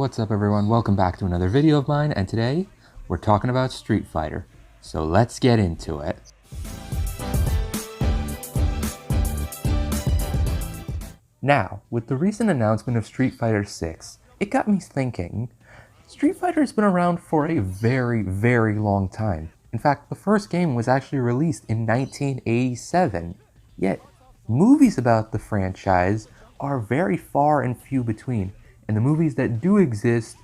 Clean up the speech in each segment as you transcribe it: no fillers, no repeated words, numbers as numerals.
What's up everyone, welcome back to another video of mine, and today we're talking about Street Fighter. So let's get into it. Now, with the recent announcement of Street Fighter 6, it got me thinking, Street Fighter has been around for a very long time. In fact, the first game was actually released in 1987, yet movies about the franchise are very far and few between. And the movies that do exist,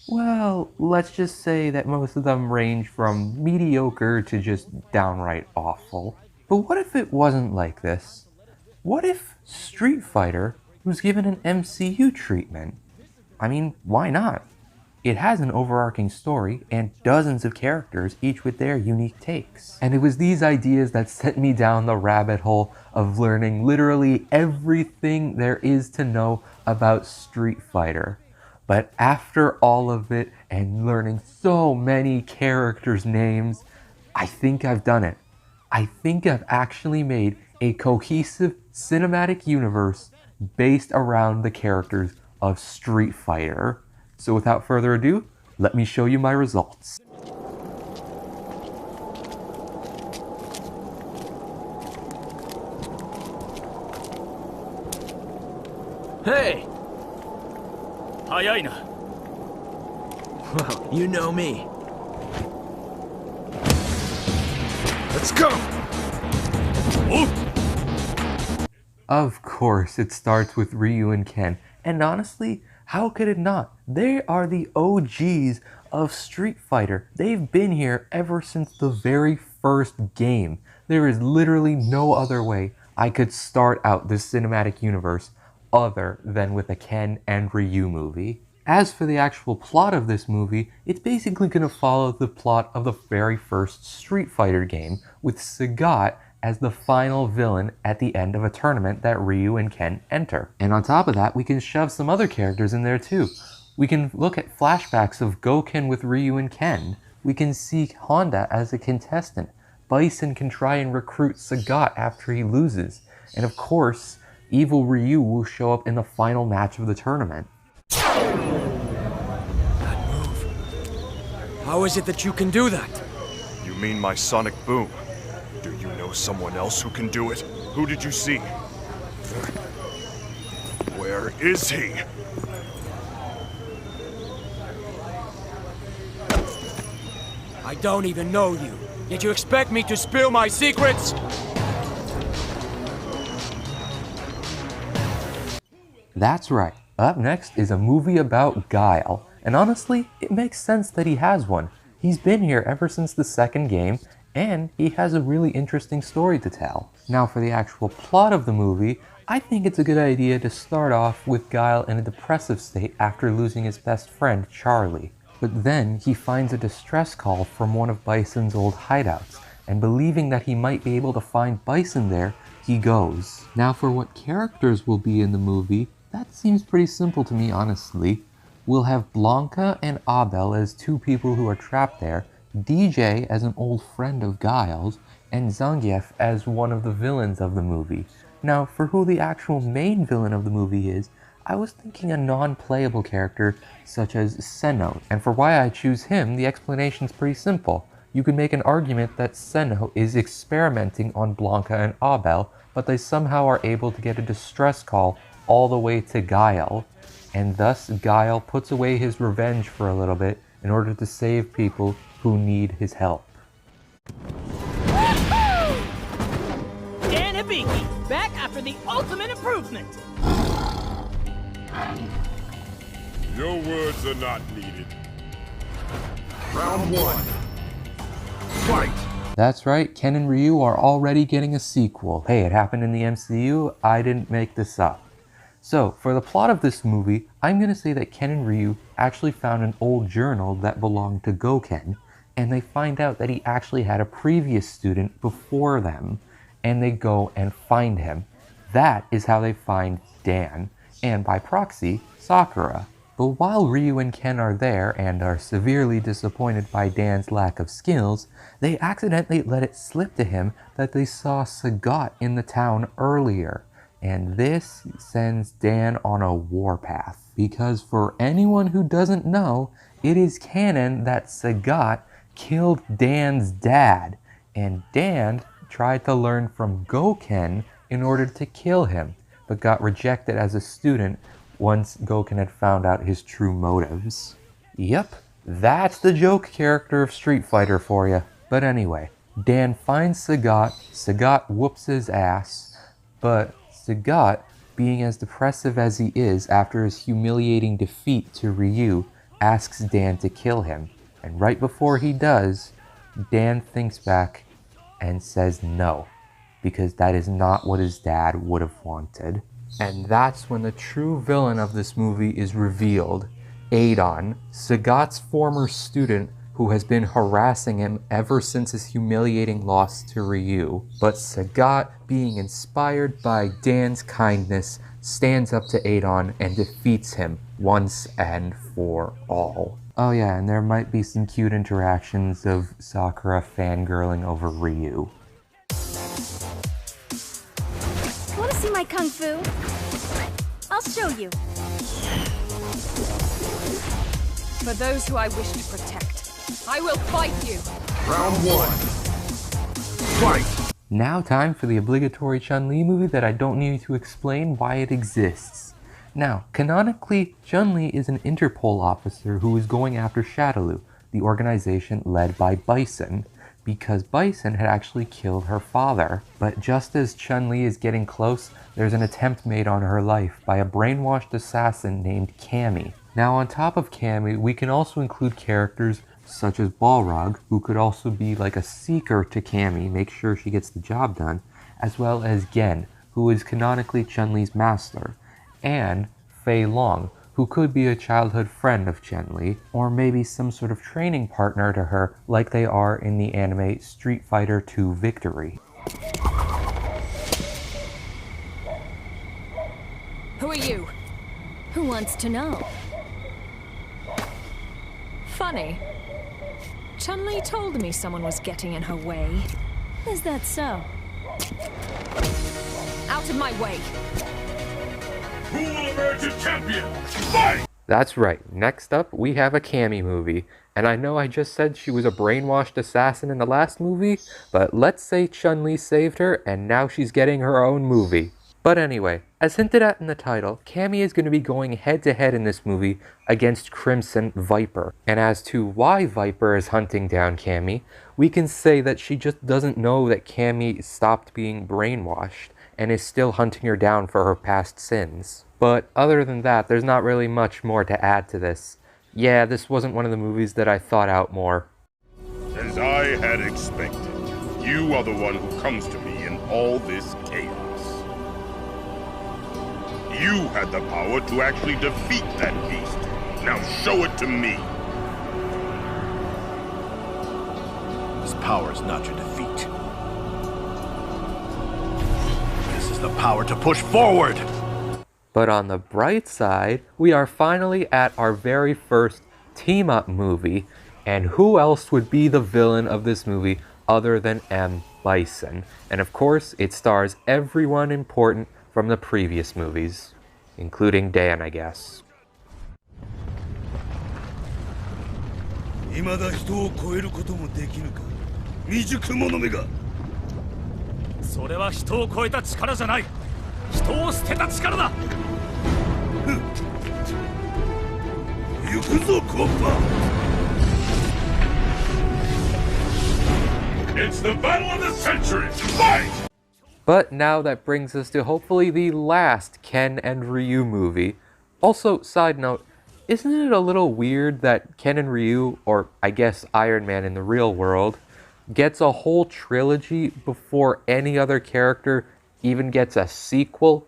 well, let's just say that most of them range from mediocre to just downright awful. But what if it wasn't like this? What if Street Fighter was given an MCU treatment? I mean, why not? It has an overarching story and dozens of characters, each with their unique takes. And it was these ideas that sent me down the rabbit hole of learning literally everything there is to know about Street Fighter. But after all of it and learning so many characters' names, I think I've done it. I think I've actually made a cohesive cinematic universe based around the characters of Street Fighter. So without further ado, let me show you my results. Hey! Hayai na. Well, you know me. Let's go! Of course, it starts with Ryu and Ken, and honestly, how could it not? They are the OGs of Street Fighter. They've been here ever since the very first game. There is literally no other way I could start out this cinematic universe other than with a Ken and Ryu movie. As for the actual plot of this movie, it's basically going to follow the plot of the very first Street Fighter game, with Sagat as the final villain at the end of a tournament that Ryu and Ken enter. And on top of that, we can shove some other characters in there too. We can look at flashbacks of Goken with Ryu and Ken. We can see Honda as a contestant. Bison can try and recruit Sagat after he loses. And of course, evil Ryu will show up in the final match of the tournament. That move. How is it that you can do that? You mean my sonic boom? Do you know someone else who can do it? Who did you see? Where is he? I don't even know you, yet you expect me to spill my secrets? That's right. Up next is a movie about Guile. And honestly, it makes sense that he has one. He's been here ever since the second game, and he has a really interesting story to tell. Now for the actual plot of the movie, I think it's a good idea to start off with Guile in a depressive state after losing his best friend, Charlie. But then he finds a distress call from one of Bison's old hideouts, and believing that he might be able to find Bison there, he goes. Now for what characters will be in the movie, that seems pretty simple to me, honestly. We'll have Blanca and Abel as two people who are trapped there, DJ as an old friend of Guile's, and Zangief as one of the villains of the movie. Now, for who the actual main villain of the movie is, I was thinking a non-playable character such as Senno, and for why I choose him, the explanation's pretty simple. You could make an argument that Senno is experimenting on Blanca and Abel, but they somehow are able to get a distress call all the way to Guile, and thus Guile puts away his revenge for a little bit in order to save people who need his help. Dan Hibiki, back after the ultimate improvement! Your words are not needed. Round one. Fight! That's right, Ken and Ryu are already getting a sequel. Hey, it happened in the MCU, I didn't make this up. So, for the plot of this movie, I'm going to say that Ken and Ryu actually found an old journal that belonged to Goken, and they find out that he actually had a previous student before them, and they go and find him. That is how they find Dan, and by proxy, Sakura. But while Ryu and Ken are there and are severely disappointed by Dan's lack of skills, they accidentally let it slip to him that they saw Sagat in the town earlier. And this sends Dan on a warpath. because for anyone who doesn't know, it is canon that Sagat killed Dan's dad, and Dan tried to learn from Goken in order to kill him, but got rejected as a student once Goken had found out his true motives. Yep, that's the joke character of Street Fighter for you. But anyway, Dan finds Sagat, Sagat whoops his ass, but Sagat, being as depressive as he is after his humiliating defeat to Ryu, asks Dan to kill him. And right before he does, Dan thinks back and says no, because that is not what his dad would have wanted. And that's when the true villain of this movie is revealed. Adon, Sagat's former student who has been harassing him ever since his humiliating loss to Ryu. But Sagat, being inspired by Dan's kindness, stands up to Adon and defeats him once and for all. Oh yeah, and there might be some cute interactions of Sakura fangirling over Ryu. Want to see my kung fu? I'll show you. For those who I wish to protect, I will fight you! Round one. Fight! Now time for the obligatory Chun-Li movie that I don't need to explain why it exists. Now, canonically, Chun-Li is an Interpol officer who is going after Shadaloo, the organization led by Bison, because Bison had actually killed her father. But just as Chun-Li is getting close, there's an attempt made on her life by a brainwashed assassin named Cammy. Now on top of Cammy, we can also include characters such as Balrog, who could also be like a seeker to Cammy, make sure she gets the job done, as well as Gen, who is canonically Chun-Li's master, and Fei Long, who could be a childhood friend of Chun-Li, or maybe some sort of training partner to her like they are in the anime Street Fighter II Victory. Who are you? Who wants to know? Funny. Chun-Li told me someone was getting in her way. Is that so? Out of my way! Who will emerge a champion? Fight! That's right, next up we have a Cammy movie. And I know I just said she was a brainwashed assassin in the last movie, but let's say Chun-Li saved her and now she's getting her own movie. But anyway, as hinted at in the title, Cammy is going to be going head-to-head in this movie against Crimson Viper. And as to why Viper is hunting down Cammy, we can say that she just doesn't know that Cammy stopped being brainwashed and is still hunting her down for her past sins. But other than that, there's not really much more to add to this. Yeah, this wasn't one of the movies that I thought out more. As I had expected, you are the one who comes to me in all this chaos. You had the power to actually defeat that beast. Now show it to me. This power is not your defeat. This is the power to push forward! But on the bright side, we are finally at our very first team-up movie, and who else would be the villain of this movie other than M. Bison? And of course, it stars everyone important from the previous movies, including Dan, I guess. 未だ人を超えることもできぬか未熟者めがそれは人を超えた力じゃない人を捨てた力だ行くぞコッパ It's the battle of the century! Fight! But now that brings us to hopefully the last Ken and Ryu movie. Also, side note, isn't it a little weird that Ken and Ryu, or I guess Iron Man in the real world, gets a whole trilogy before any other character even gets a sequel?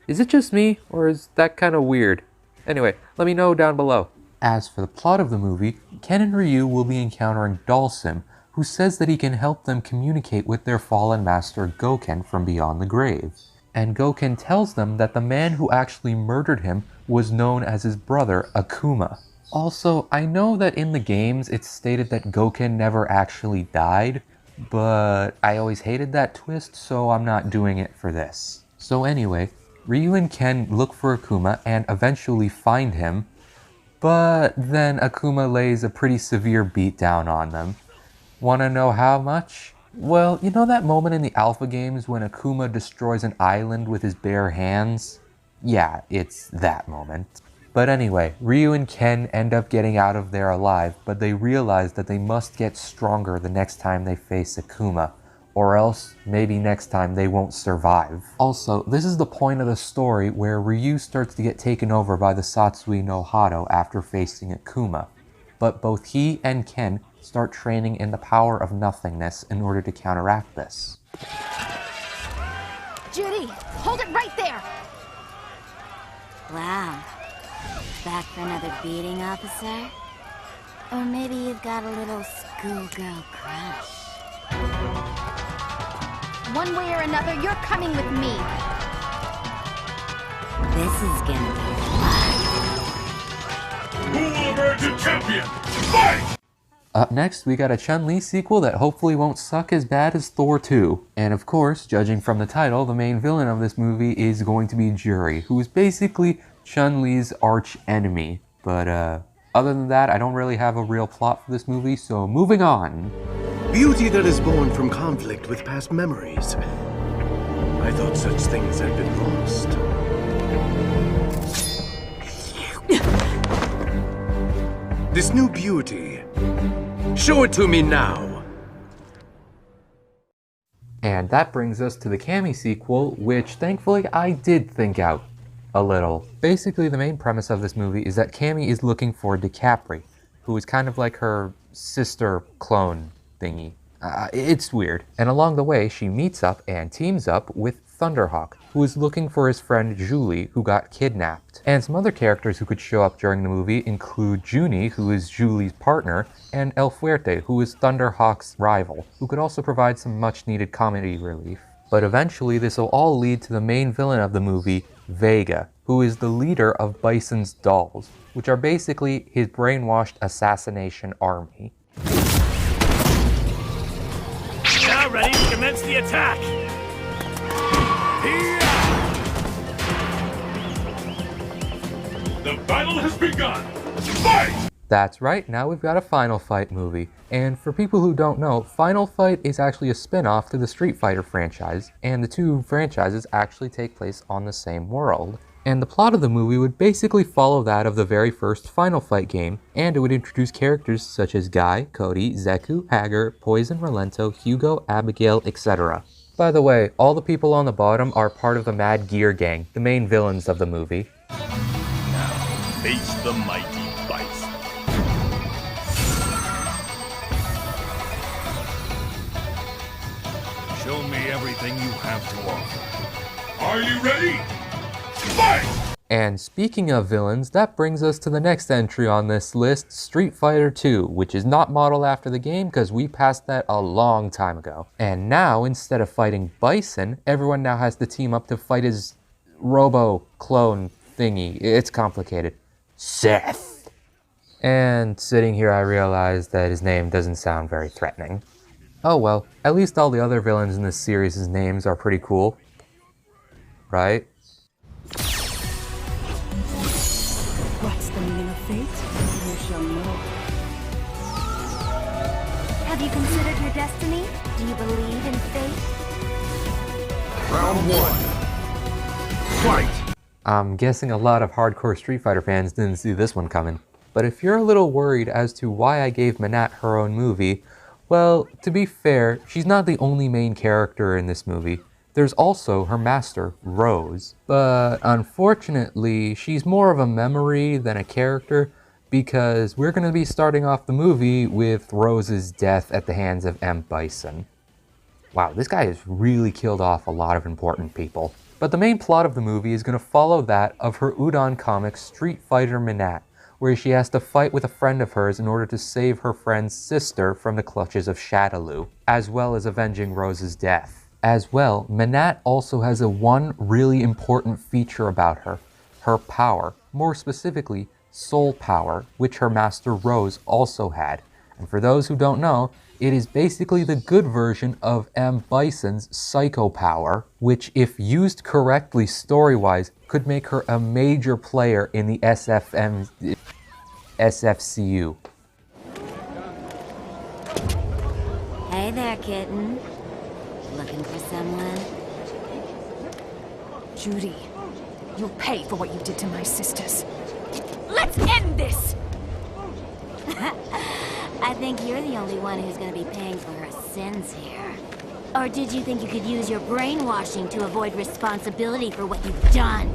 Is it just me, or is that kind of weird? Anyway, let me know down below. As for the plot of the movie, Ken and Ryu will be encountering Dalsim, who says that he can help them communicate with their fallen master Goken from beyond the grave. And Goken tells them that the man who actually murdered him was known as his brother Akuma. Also, I know that in the games it's stated that Goken never actually died, but I always hated that twist, so I'm not doing it for this. So anyway, Ryu and Ken look for Akuma and eventually find him, but then Akuma lays a pretty severe beatdown on them. Wanna know how much? Well, you know that moment in the Alpha games when Akuma destroys an island with his bare hands? Yeah, it's that moment. But anyway, Ryu and Ken end up getting out of there alive, but they realize that they must get stronger the next time they face Akuma, or else maybe next time they won't survive. Also, this is the point of the story where Ryu starts to get taken over by the Satsui no Hado after facing Akuma. But both he and Ken start training in the power of nothingness in order to counteract this. Judy, hold it right there! Wow. Back for another beating, officer? Or maybe you've got a little schoolgirl crush. One way or another, you're coming with me. This is gonna be fun. Who will emerge a champion? Fight! Up next, we got a Chun-Li sequel that hopefully won't suck as bad as Thor 2. And of course, judging from the title, the main villain of this movie is going to be Juri, who is basically Chun-Li's arch enemy. But other than that, I don't really have a real plot for this movie, so moving on. Beauty that is born from conflict with past memories. I thought such things had been lost. This new beauty. Show it to me now. And that brings us to the Cammy sequel, which thankfully I did think out a little. Basically, the main premise of this movie is that Cammy is looking for DiCaprio, who is kind of like her sister clone thingy. It's weird. And along the way, she meets up and teams up with Thunderhawk, who is looking for his friend Julie, who got kidnapped. And some other characters who could show up during the movie include Junie, who is Julie's partner, and El Fuerte, who is Thunderhawk's rival, who could also provide some much-needed comedy relief. But eventually, this will all lead to the main villain of the movie, Vega, who is the leader of Bison's dolls, which are basically his brainwashed assassination army. Now ready to commence the attack! The battle has begun! Fight! That's right, now we've got a Final Fight movie. And for people who don't know, Final Fight is actually a spin-off to the Street Fighter franchise, and the two franchises actually take place on the same world. And the plot of the movie would basically follow that of the very first Final Fight game, and it would introduce characters such as Guy, Cody, Zeku, Hager, Poison, Relento, Hugo, Abigail, etc. By the way, all the people on the bottom are part of the Mad Gear Gang, the main villains of the movie. Face the mighty Bison. Show me everything you have to offer. Are you ready? Fight! And speaking of villains, that brings us to the next entry on this list, Street Fighter 2, which is not modeled after the game because we passed that a long time ago. And now, instead of fighting Bison, everyone now has to team up to fight his robo-clone thingy. It's complicated. Seth. And sitting here I realized that his name doesn't sound very threatening. Oh well, at least all the other villains in this series' names are pretty cool. Right? What's the meaning of fate? You shall know. Have you considered your destiny? Do you believe in fate? Round one. Fight! I'm guessing a lot of hardcore Street Fighter fans didn't see this one coming. But if you're a little worried as to why I gave Manat her own movie, well, to be fair, she's not the only main character in this movie. There's also her master, Rose. But unfortunately, she's more of a memory than a character because we're going to be starting off the movie with Rose's death at the hands of M. Bison. Wow, this guy has really killed off a lot of important people. But the main plot of the movie is going to follow that of her Udon comic Street Fighter Manat, where she has to fight with a friend of hers in order to save her friend's sister from the clutches of Shadaloo, as well as avenging Rose's death. As well, Manat also has one really important feature about her, her power, more specifically, soul power, which her master Rose also had. And for those who don't know, It is basically the good version of M. Bison's psycho power, which if used correctly story-wise, could make her a major player in the SFCU. Hey there, kitten. Looking for someone? Judy, you'll pay for what you did to my sisters. Let's end this! I think you're the only one who's gonna be paying for her sins here. Or did you think you could use your brainwashing to avoid responsibility for what you've done?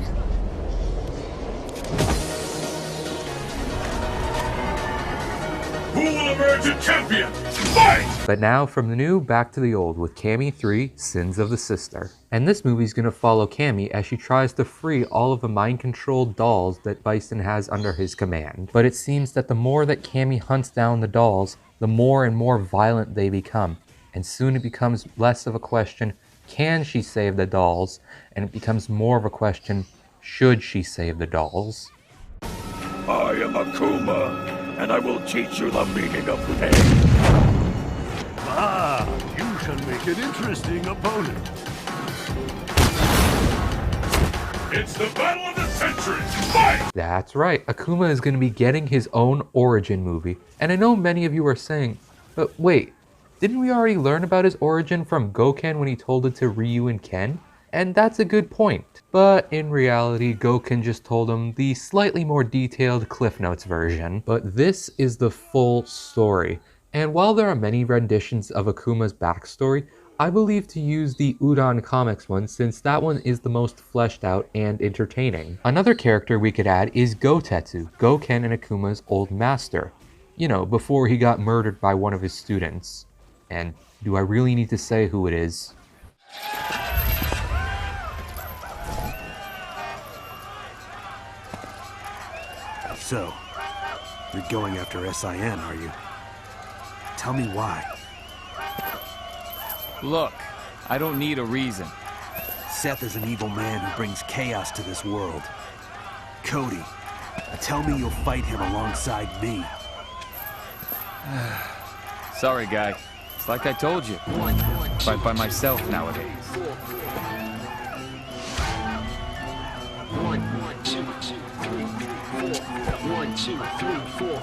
Who will emerge a champion? Fight! But now from the new back to the old with Cammy 3, Sins of the Sister. And this movie's gonna follow Cammy as she tries to free all of the mind-controlled dolls that Bison has under his command. But it seems that the more that Cammy hunts down the dolls, the more and more violent they become. And soon it becomes less of a question, can she save the dolls? And it becomes more of a question, should she save the dolls? I am Akuma, and I will teach you the meaning of pain. Ah, you shall make an interesting opponent. It's the battle of the century! Fight! That's right, Akuma is going to be getting his own origin movie. And I know many of you are saying, but wait, didn't we already learn about his origin from Goken when he told it to Ryu and Ken? And that's a good point. But in reality, Goken just told him the slightly more detailed Cliff Notes version. But this is the full story. And while there are many renditions of Akuma's backstory, I believe to use the Udon Comics one since that one is the most fleshed out and entertaining. Another character we could add is Gotetsu, Goken and Akuma's old master. You know, before he got murdered by one of his students. And do I really need to say who it is? So, you're going after SIN, are you? Tell me why. Look, I don't need a reason. Seth is an evil man who brings chaos to this world. Cody, tell me you'll fight him alongside me. Sorry, guy. It's like I told you. Fight by myself nowadays.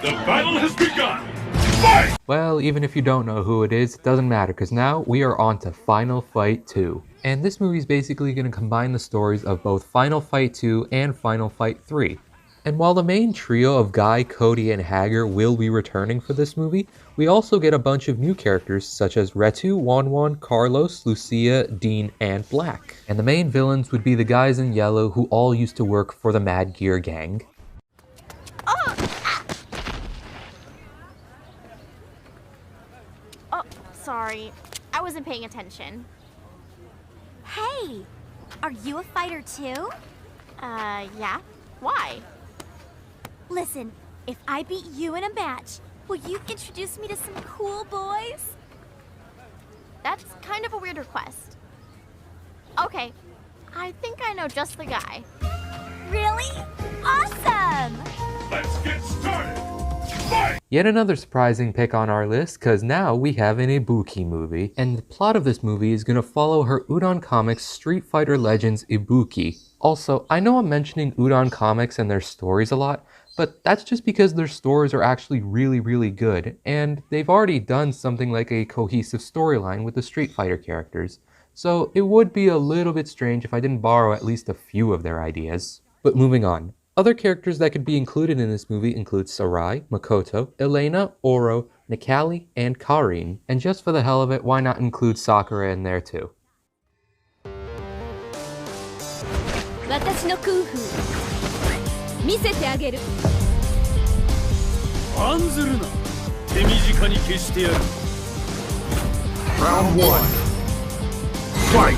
The battle has begun! Fight! Well, even if you don't know who it is, it doesn't matter, because now we are on to Final Fight 2. And this movie is basically going to combine the stories of both Final Fight 2 and Final Fight 3. And while the main trio of Guy, Cody, and Hager will be returning for this movie, we also get a bunch of new characters such as Retu, Wanwan, Carlos, Lucia, Dean, and Black. And the main villains would be the guys in yellow who all used to work for the Mad Gear Gang. Oh, sorry. I wasn't paying attention. Hey! Are you a fighter too? Yeah. Why? Listen, if I beat you in a match, will you introduce me to some cool boys? That's kind of a weird request. Okay, I think I know just the guy. Really? Awesome! Let's get started! Fight! Yet another surprising pick on our list, cause now we have an Ibuki movie. And the plot of this movie is gonna follow her Udon Comics Street Fighter Legends Ibuki. Also, I know I'm mentioning Udon Comics and their stories a lot, but that's just because their stories are actually really good, and they've already done something like a cohesive storyline with the Street Fighter characters. So it would be a little bit strange if I didn't borrow at least a few of their ideas. But moving on. Other characters that could be included in this movie include Sarai, Makoto, Elena, Oro, Nikali, and Karin. And just for the hell of it, why not include Sakura in there too? 私の空風見せてあげる案ずるな手短に消してやる Round 1. Fight!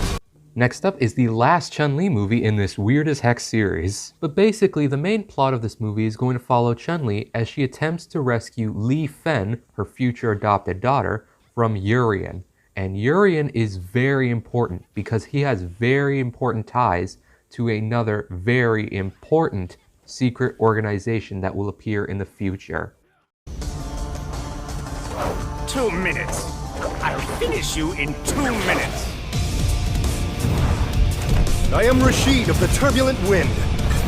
Next up is the last Chun-Li movie in this weird as heck series. But basically, the main plot of this movie is going to follow Chun-Li as she attempts to rescue Li Fen, her future adopted daughter, from Urien. And Urien is very important because he has very important ties to another very important secret organization that will appear in the future. 2 minutes. I'll finish you in 2 minutes. I am Rashid of the Turbulent Wind.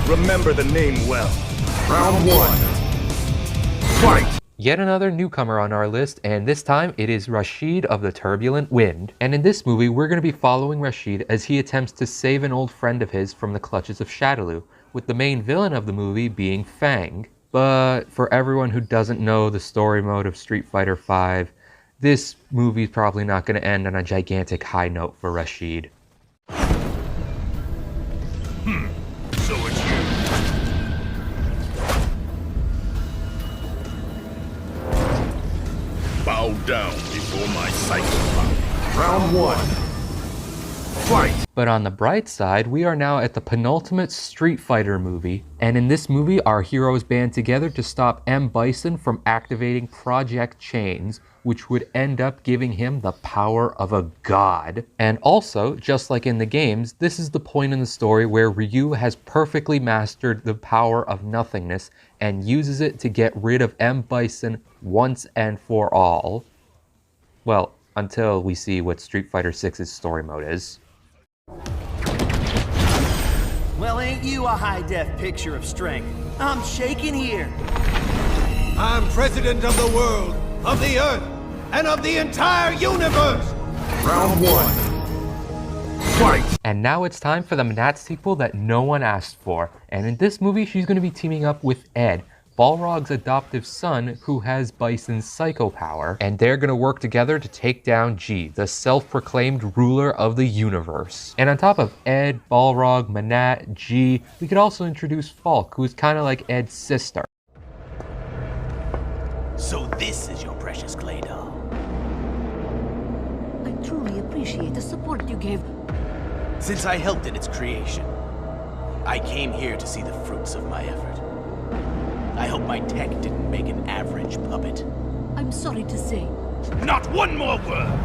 Remember the name well. Round 1. Fight! Yet another newcomer on our list, and this time it is Rashid of the Turbulent Wind. And in this movie, we're going to be following Rashid as he attempts to save an old friend of his from the clutches of Shadaloo, with the main villain of the movie being Fang. But for everyone who doesn't know the story mode of Street Fighter V, this movie's probably not going to end on a gigantic high note for Rashid. So it's you. Bow down before my psycho power. Round 1. Fight! But on the bright side, we are now at the penultimate Street Fighter movie, and in this movie, our heroes band together to stop M. Bison from activating Project Chains, which would end up giving him the power of a god. And also, just like in the games, this is the point in the story where Ryu has perfectly mastered the power of nothingness and uses it to get rid of M. Bison once and for all. Well, until we see what Street Fighter VI's story mode is. Well, ain't you a high-def picture of strength? I'm shaking here. I'm president of the world, of the earth, and of the entire universe! Round 1. Fight! And now it's time for the Manat sequel that no one asked for. And in this movie, she's going to be teaming up with Ed, Balrog's adoptive son, who has Bison's psycho power, and they're gonna work together to take down G, the self-proclaimed ruler of the universe. And on top of Ed, Balrog, Manat, G, we could also introduce Falk, who's kind of like Ed's sister. So this is your precious clay doll. I truly appreciate the support you gave. Since I helped in its creation, I came here to see the fruits of my effort. I hope my tech didn't make an average puppet. I'm sorry to say. Not one more word!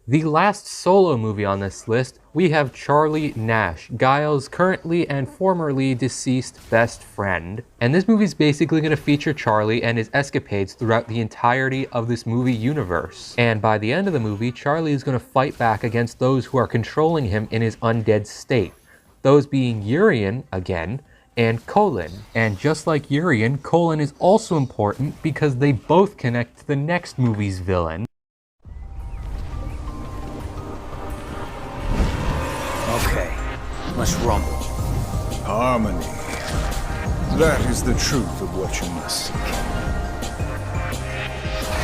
The last solo movie on this list, we have Charlie Nash, Guile's currently and formerly deceased best friend. And this movie is basically going to feature Charlie and his escapades throughout the entirety of this movie universe. And by the end of the movie, Charlie is going to fight back against those who are controlling him in his undead state. Those being Urian, again, and Colin. And just like Urian, Colin is also important because they both connect to the next movie's villain. Okay, let's rumble. Harmony. That is the truth of what you must seek.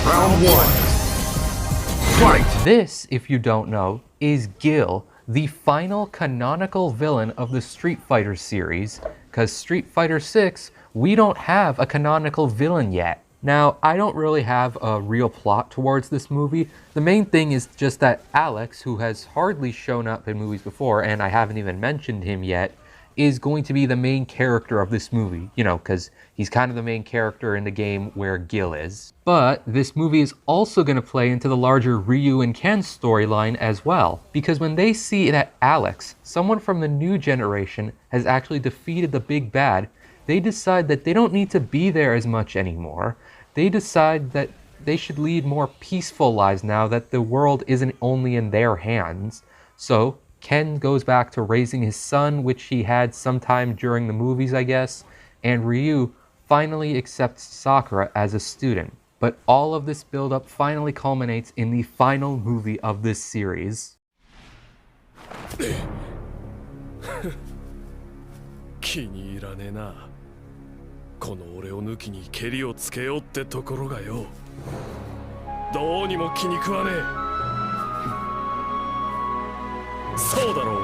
Round 1. Fight! This, if you don't know, is Guile, the final canonical villain of the Street Fighter series, because Street Fighter VI, we don't have a canonical villain yet. Now, I don't really have a real plot towards this movie. The main thing is just that Alex, who has hardly shown up in movies before, and I haven't even mentioned him yet, is going to be the main character of this movie, you know, because he's kind of the main character in the game where Guile is. But this movie is also going to play into the larger Ryu and Ken storyline as well, because when they see that Alex, someone from the new generation, has actually defeated the big bad, they decide that they don't need to be there as much anymore. They decide that they should lead more peaceful lives now that the world isn't only in their hands. So Ken goes back to raising his son, which he had sometime during the movies, I guess, and Ryu finally accepts Sakura as a student. But all of this build-up finally culminates in the final movie of this series. 気に入らねえな。この俺を抜きにケリをつけようってところがよ。どうにも気に食わねえ。そうだろう。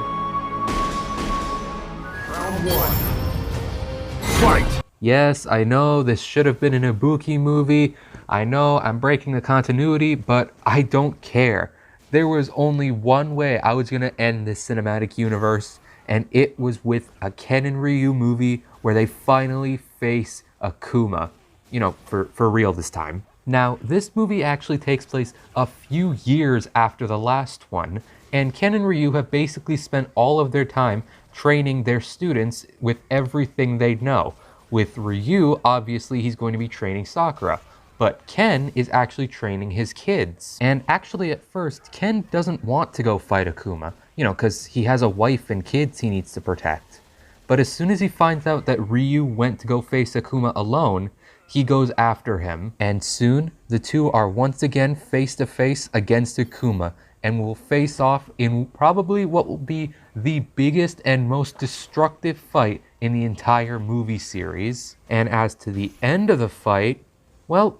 Round 1. Fight! Yes, I know this should have been an Ibuki movie. I know I'm breaking the continuity, but I don't care. There was only one way I was going to end this cinematic universe, and it was with a Ken and Ryu movie where they finally face Akuma. You know, for real this time. Now, this movie actually takes place a few years after the last one, and Ken and Ryu have basically spent all of their time training their students with everything they know. With Ryu, obviously he's going to be training Sakura, but Ken is actually training his kids. And actually at first, Ken doesn't want to go fight Akuma, you know, because he has a wife and kids he needs to protect. But as soon as he finds out that Ryu went to go face Akuma alone, he goes after him, and soon the two are once again face to face against Akuma, and will face off in probably what will be the biggest and most destructive fight in the entire movie series. And as to the end of the fight, well,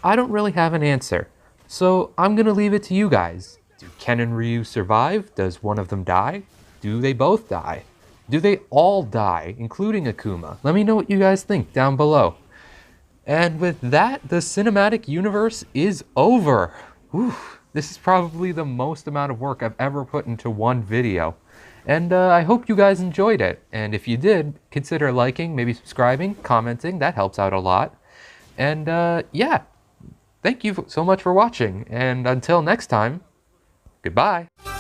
I don't really have an answer. So I'm gonna leave it to you guys. Do Ken and Ryu survive? Does one of them die? Do they both die? Do they all die, including Akuma? Let me know what you guys think down below. And with that, the cinematic universe is over. Whew. This is probably the most amount of work I've ever put into one video. And I hope you guys enjoyed it. And if you did, consider liking, maybe subscribing, commenting. That helps out a lot. And yeah, thank you so much for watching. And until next time, goodbye.